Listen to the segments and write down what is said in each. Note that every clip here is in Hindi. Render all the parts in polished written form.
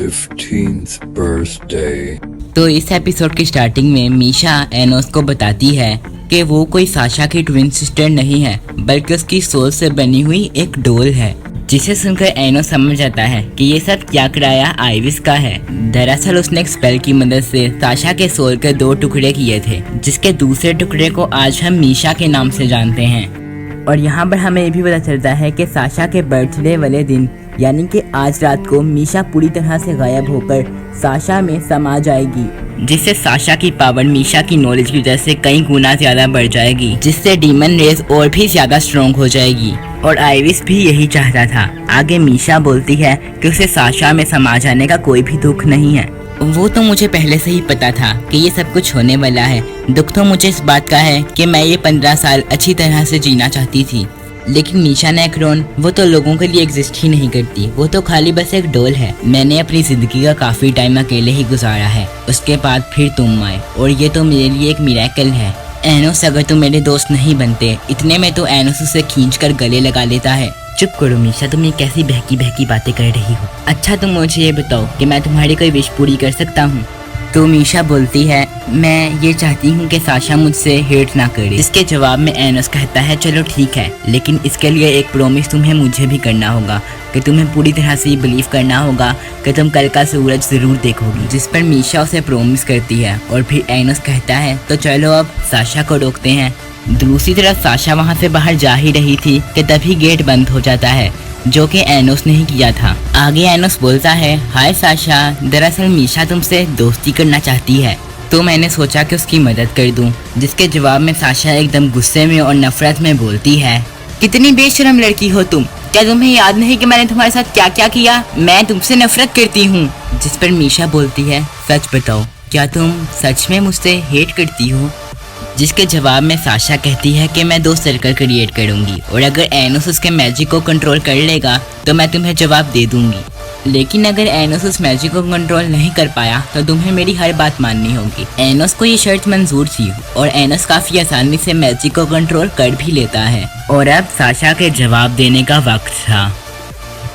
15th birthday। तो इस एपिसोड की स्टार्टिंग में मीशा एनोस को बताती है कि वो कोई साशा की ट्विन सिस्टर नहीं है, बल्कि उसकी सोल से बनी हुई एक डोल है। जिसे सुनकर एनोस समझ जाता है कि ये सब क्या कराया आइविस का है। दरअसल उसने एक स्पेल की मदद से साशा के सोल के 2 टुकड़े किए थे, जिसके दूसरे टुकड़े को आज हम मीशा के नाम से जानते हैं। और यहाँ पर हमें ये भी पता चलता है कि साशा के बर्थडे वाले दिन यानी कि आज रात को मीशा पूरी तरह से गायब होकर साशा में समा जाएगी, जिससे साशा की पावर मीशा की नॉलेज की वजह से कई गुना ज्यादा बढ़ जाएगी, जिससे डीमन रेस और भी ज्यादा स्ट्रॉन्ग हो जाएगी। और आइविस भी यही चाहता था। आगे मीशा बोलती है कि उसे साशा में समा जाने का कोई भी दुख नहीं है। वो तो मुझे पहले से ही पता था कि ये सब कुछ होने वाला है। दुख तो मुझे इस बात का है कि मैं ये 15 साल अच्छी तरह से जीना चाहती थी, लेकिन मीशा नेक्रोन वो तो लोगों के लिए एग्जिस्ट ही नहीं करती। वो तो खाली बस एक डोल है। मैंने अपनी जिंदगी का काफी टाइम अकेले ही गुजारा है। उसके बाद फिर तुम आए और ये तो मेरे लिए एक मिरेकल है। एनोस, अगर तुम मेरे दोस्त नहीं बनते, इतने में तो एनोस उसे खींचकर गले लगा लेता है। चुप करो मीशा, तुम ये कैसी बहकी बहकी बातें कर रही हो। अच्छा तुम मुझे ये बताओ कि मैं तुम्हारी कोई विश पूरी कर सकता हूँ? तो मीशा बोलती है मैं ये चाहती हूँ कि साशा मुझसे हेट ना करे। इसके जवाब में एनोस कहता है चलो ठीक है, लेकिन इसके लिए एक प्रॉमिस तुम्हें मुझे भी करना होगा कि तुम्हें पूरी तरह से बिलीव करना होगा कि तुम कल का सूरज जरूर देखोगी। जिस पर मीशा उसे प्रॉमिस करती है और फिर एनोस कहता है तो चलो अब साशा को रोकते हैं। दूसरी तरफ साशा वहाँ से बाहर जा ही रही थी कि तभी गेट बंद हो जाता है, जो कि एनोस ने ही किया था। आगे एनोस बोलता है हाय साशा, दरअसल मीशा तुमसे दोस्ती करना चाहती है, तो मैंने सोचा कि उसकी मदद कर दूं। जिसके जवाब में साशा एकदम गुस्से में और नफरत में बोलती है कितनी बेशरम लड़की हो तुम, क्या तुम्हें याद नहीं कि मैंने तुम्हारे साथ क्या क्या किया? मैं तुमसे नफरत करती हूँ। जिस पर मीशा बोलती है सच बताओ, क्या तुम सच में मुझसे हेट करती हो? जिसके जवाब में साशा कहती है कि मैं 2 सर्कल क्रिएट करूंगी और अगर एनोस उसके मैजिक को कंट्रोल कर लेगा तो मैं तुम्हें जवाब दे दूंगी, लेकिन अगर एनोस उस मैजिक को कंट्रोल नहीं कर पाया तो तुम्हें मेरी हर बात माननी होगी। एनोस को ये शर्त मंजूर थी और एनोस काफी आसानी से मैजिक को कंट्रोल कर भी लेता है। और अब साशा के जवाब देने का वक्त था।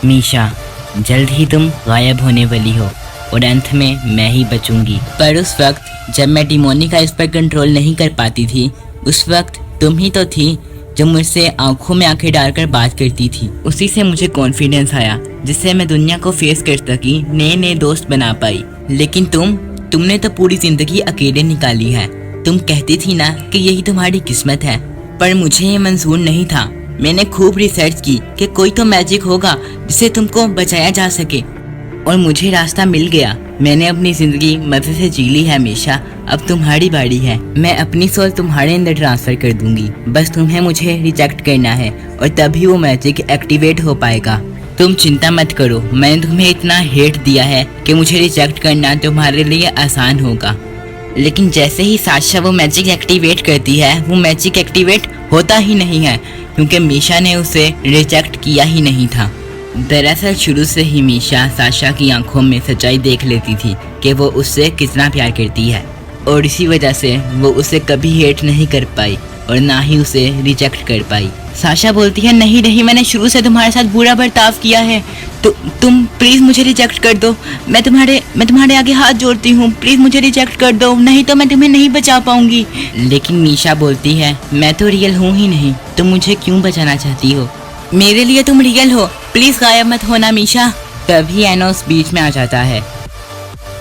मीशा, जल्द ही तुम गायब होने वाली हो और अंत में मैं ही बचूंगी। पर उस वक्त जब मैं डिमोनी का इस पर कंट्रोल नहीं कर पाती थी, उस वक्त तुम ही तो थी जो मुझसे आंखों में आंखें डालकर बात करती थी। उसी से मुझे कॉन्फिडेंस आया, जिससे मैं दुनिया को फेस कर सकी, नए नए दोस्त बना पाई। लेकिन तुमने तो पूरी जिंदगी अकेले निकाली है। तुम कहती थी ना कि यही तुम्हारी किस्मत है, पर मुझे ये मंजूर नहीं था। मैंने खूब रिसर्च की कि कोई तो मैजिक होगा जिससे तुमको बचाया जा सके, और मुझे रास्ता मिल गया। मैंने अपनी जिंदगी मजे से जी ली है मीशा, अब तुम्हारी बारी है। मैं अपनी सोल तुम्हारे अंदर ट्रांसफर कर दूंगी, बस तुम्हें मुझे रिजेक्ट करना है और तभी वो मैजिक एक्टिवेट हो पाएगा। तुम चिंता मत करो, मैंने तुम्हें इतना हेट दिया है कि मुझे रिजेक्ट करना तुम्हारे लिए आसान होगा। लेकिन जैसे ही साशा वो मैजिक एक्टिवेट करती है, वो मैजिक एक्टिवेट होता ही नहीं है, क्योंकि मीशा ने उसे रिजेक्ट किया ही नहीं था। दरअसल शुरू से ही मीशा साशा की आंखों में सच्चाई देख लेती थी कि वो उससे कितना प्यार करती है, और इसी वजह से वो उसे कभी हेट नहीं कर पाई और ना ही उसे रिजेक्ट कर पाई। साशा बोलती है नहीं, मैंने शुरू से तुम्हारे साथ बुरा बर्ताव किया है, तो तुम प्लीज मुझे रिजेक्ट कर दो। मैं तुम्हारे आगे हाथ जोड़ती हूँ, प्लीज मुझे रिजेक्ट कर दो, नहीं तो मैं तुम्हें नहीं बचा पाऊंगी। लेकिन मीशा बोलती है मैं तो रियल हूँ ही नहीं, तुम मुझे क्यों बचाना चाहती हो? मेरे लिए तुम रियल हो, प्लीज गायब मत होना मीशा। तभी एनोस बीच में आ जाता है।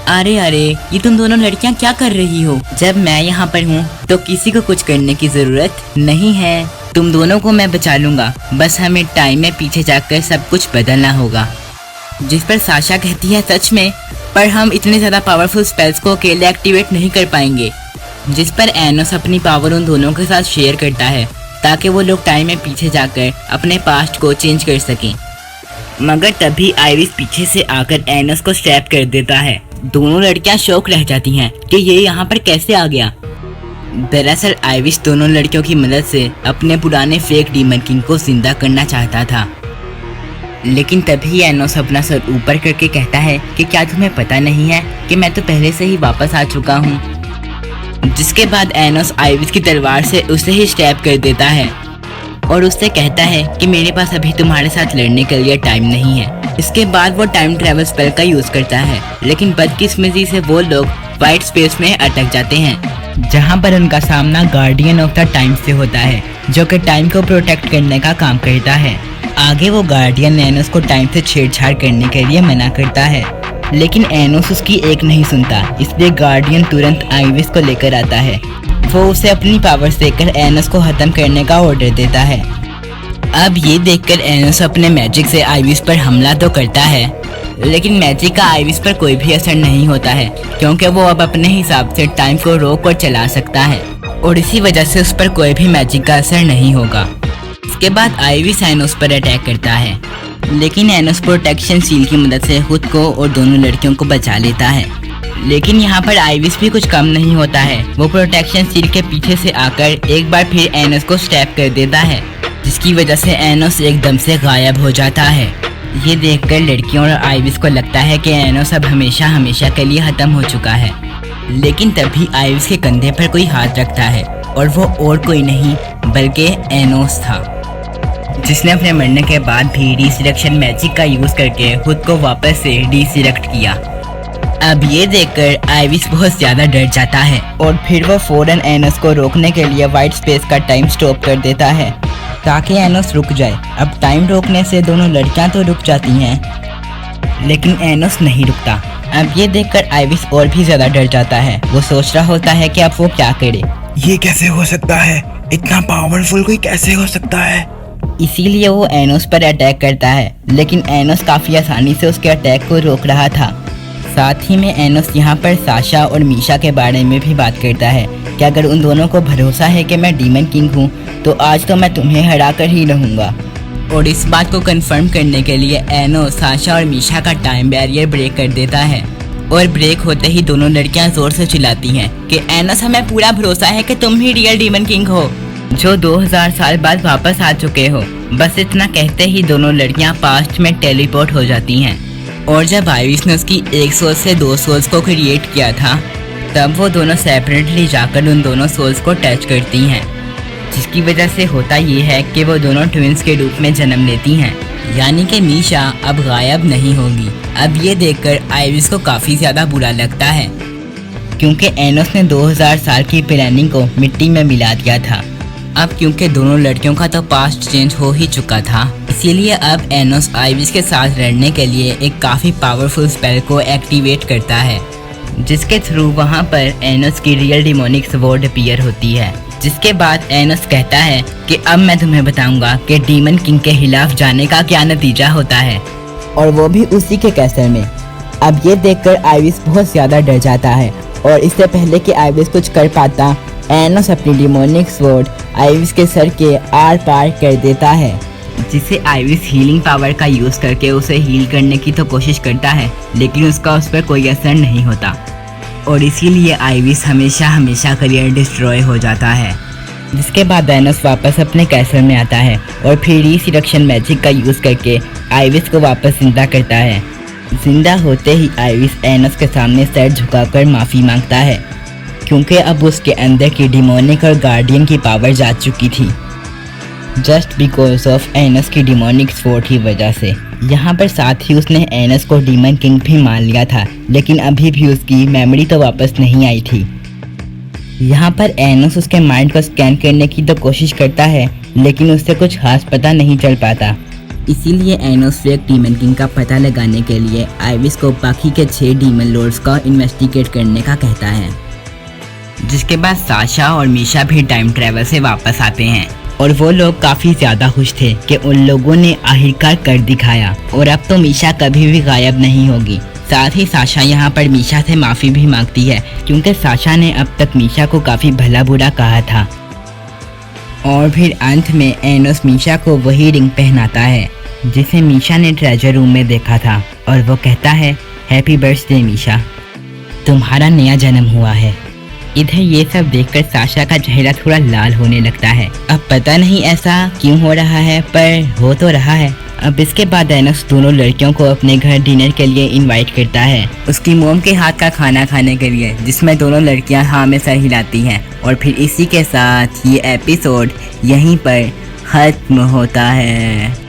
अरे ये तुम दोनों लड़कियां क्या कर रही हो? जब मैं यहाँ पर हूँ तो किसी को कुछ करने की जरूरत नहीं है। तुम दोनों को मैं बचा लूंगा, बस हमें टाइम में पीछे जाकर सब कुछ बदलना होगा। जिस पर साशा कहती है सच में, पर हम इतने ज्यादा पावरफुल स्पेल्स को अकेले एक्टिवेट नहीं कर पाएंगे। जिस पर एनोस अपनी पावर उन दोनों के साथ शेयर करता है ताकि वो लोग टाइम में पीछे जाकर अपने पास्ट को चेंज कर सकें। मगर तभी आइविस पीछे से आकर एनोस को स्टैप कर देता है। दोनों लड़कियां शॉक रह जाती हैं कि ये यहाँ पर कैसे आ गया। दरअसल आइविस दोनों लड़कियों की मदद से अपने पुराने फेक डीमन किंग को जिंदा करना चाहता था। लेकिन तभी एनोस अपना सर ऊपर करके कहता है कि क्या तुम्हें पता नहीं है कि मैं तो पहले से ही वापस आ चुका हूँ। जिसके बाद एनोस आइविस की तलवार से उसे ही स्टैब कर देता है। और उससे कहता है कि मेरे पास अभी तुम्हारे साथ लड़ने के लिए टाइम नहीं है। इसके बाद वो टाइम ट्रेवल स्पेल का यूज करता है, लेकिन बदकिस्मती से वो लोग वाइट स्पेस में अटक जाते हैं, जहाँ पर उनका सामना गार्डियन ऑफ द टाइम से होता है, जो कि टाइम को प्रोटेक्ट करने का काम करता है। आगे वो गार्डियन एनोस को टाइम से छेड़छाड़ करने के लिए मना करता है, लेकिन एनोस उसकी एक नहीं सुनता, इसलिए गार्डियन तुरंत आइविस को लेकर आता है। वो उसे अपनी पावर्स देकर एनोस को खत्म करने का ऑर्डर देता है। अब ये देखकर एनोस अपने मैजिक से आइविस पर हमला तो करता है, लेकिन मैजिक का आइविस पर कोई भी असर नहीं होता है, क्योंकि वो अब अपने हिसाब से टाइम को रोक और चला सकता है, और इसी वजह से उस पर कोई भी मैजिक का असर नहीं होगा। इसके बाद आइविस एनोस पर अटैक करता है, लेकिन एनोस प्रोटेक्शन सील की मदद से खुद को और दोनों लड़कियों को बचा लेता है। लेकिन यहाँ पर आइविस भी कुछ कम नहीं होता है, वो प्रोटेक्शन सील के पीछे से आकर एक बार फिर एनोस को स्टैप कर देता है, जिसकी वजह से एनोस एकदम से गायब हो जाता है। ये देखकर लड़कियों और आइविस को लगता है कि एनोस अब हमेशा हमेशा के लिए खत्म हो चुका है, लेकिन तभी आइविस के कंधे पर कोई हाथ रखता है, और वो और कोई नहीं बल्कि एनोस था, जिसने अपने मरने के बाद भी डिसरेक्शन मैजिक का यूज करके खुद को वापस से डिसरेक्ट किया। अब ये देखकर आइविस बहुत ज्यादा डर जाता है, और फिर वो फौरन एनोस को रोकने के लिए वाइट स्पेस का टाइम स्टॉप कर देता है, ताकि एनोस रुक जाए। अब टाइम रोकने से दोनों लड़कियां तो रुक जाती हैं, लेकिन एनोस नहीं रुकता। अब ये देखकर आइविस और भी ज्यादा डर जाता है। वो सोच रहा होता है कि अब वो क्या करे। ये कैसे हो सकता है? इतना पावरफुल कोई कैसे हो सकता है? इसीलिए वो एनोस पर अटैक करता है, लेकिन एनोस काफी आसानी से उसके अटैक को रोक रहा था। साथ ही में एनोस यहाँ पर साशा और मीशा के बारे में भी बात करता है कि अगर उन दोनों को भरोसा है कि मैं डीमन किंग हूँ, तो आज तो मैं तुम्हें हरा कर ही रहूँगा। और इस बात को कंफर्म करने के लिए एनोस साशा और मीशा का टाइम बैरियर ब्रेक कर देता है, और ब्रेक होते ही दोनों लड़कियां जोर से चिल्लाती हैं कि एनोस, हमें पूरा भरोसा है कि तुम ही रियल डीमन किंग हो, जो 2000 साल बाद वापस आ चुके हो। बस इतना कहते ही दोनों लड़कियां पास्ट में टेलीपोर्ट हो जाती हैं। और जब आइविस ने उसकी एक सोल से 2 सोल्स को क्रिएट किया था, तब वो दोनों सेपरेटली जाकर उन दोनों सोल्स को टच करती हैं, जिसकी वजह से होता ये है कि वो दोनों ट्विंस के रूप में जन्म लेती हैं, यानी कि मीशा अब गायब नहीं होगी। अब ये देखकर आइविस को काफ़ी ज़्यादा बुरा लगता है, क्योंकि एनोस ने 2000 साल की प्लानिंग को मिट्टी में मिला दिया था। अब क्योंकि दोनों लड़कियों का तो पास्ट चेंज हो ही चुका था, इसीलिए अब एनोस आइविस के साथ लड़ने के लिए एक काफ़ी पावरफुल स्पेल को एक्टिवेट करता है, जिसके थ्रू वहाँ पर एनोस की रियल डिमोनिक स्वॉर्ड अपीयर होती है। जिसके बाद एनोस कहता है कि अब मैं तुम्हें बताऊंगा कि डीमन किंग के खिलाफ जाने का क्या नतीजा होता है, और वो भी उसी के कैसल में। अब ये देखकर आइविस बहुत ज़्यादा डर जाता है, और इससे पहले कि आइविस कुछ कर पाता, एनोस अपनी डिमोनिक स्वॉर्ड आइविस के सर के आर पार कर देता है, जिसे आइविस हीलिंग पावर का यूज़ करके उसे हील करने की तो कोशिश करता है, लेकिन उसका उस पर कोई असर नहीं होता, और इसीलिए आइविस हमेशा हमेशा करियर डिस्ट्रॉय हो जाता है। जिसके बाद एनोस वापस अपने कैसल में आता है, और फिर रिसरेक्शन मैजिक का यूज़ करके आइविस को वापस जिंदा करता है। जिंदा होते ही आइविस एनोस के सामने सर झुकाकर माफ़ी मांगता है, क्योंकि अब उसके अंदर की डिमोनिक और गार्डियन की पावर जा चुकी थी, जस्ट बिकॉज ऑफ एनोस की डिमोनिक स्वॉर्ड की वजह से। यहाँ पर साथ ही उसने एनोस को डीमन किंग भी मान लिया था, लेकिन अभी भी उसकी मेमोरी तो वापस नहीं आई थी। यहाँ पर एनोस उसके माइंड को स्कैन करने की तो कोशिश करता है, लेकिन उससे कुछ खास पता नहीं चल पाता। इसीलिए एनोस फेक डीमन किंग का पता लगाने के लिए आइविस को बाकी के 6 डीमन लॉर्ड्स का इन्वेस्टिगेट करने का कहता है। जिसके बाद साशा और मीशा भी टाइम ट्रैवल से वापस आते हैं, और वो लोग काफ़ी ज़्यादा खुश थे कि उन लोगों ने आखिरकार कर दिखाया, और अब तो मीशा कभी भी गायब नहीं होगी। साथ ही साशा यहाँ पर मीशा से माफ़ी भी मांगती है, क्योंकि साशा ने अब तक मीशा को काफ़ी भला बुरा कहा था। और फिर अंत में एनोस मीशा को वही रिंग पहनाता है जिसे मीशा ने ट्रेजर रूम में देखा था, और वो कहता है, हैप्पी बर्थडे मीशा, तुम्हारा नया जन्म हुआ है। इधर ये सब देखकर साशा का चेहरा थोड़ा लाल होने लगता है। अब पता नहीं ऐसा क्यों हो रहा है, पर हो तो रहा है। अब इसके बाद एनोस दोनों लड़कियों को अपने घर डिनर के लिए इनवाइट करता है, उसकी मोम के हाथ का खाना खाने के लिए, जिसमें दोनों लड़कियां हाँ में सर हिलाती हैं। और फिर इसी के साथ ये एपिसोड यहीं पर खत्म होता है।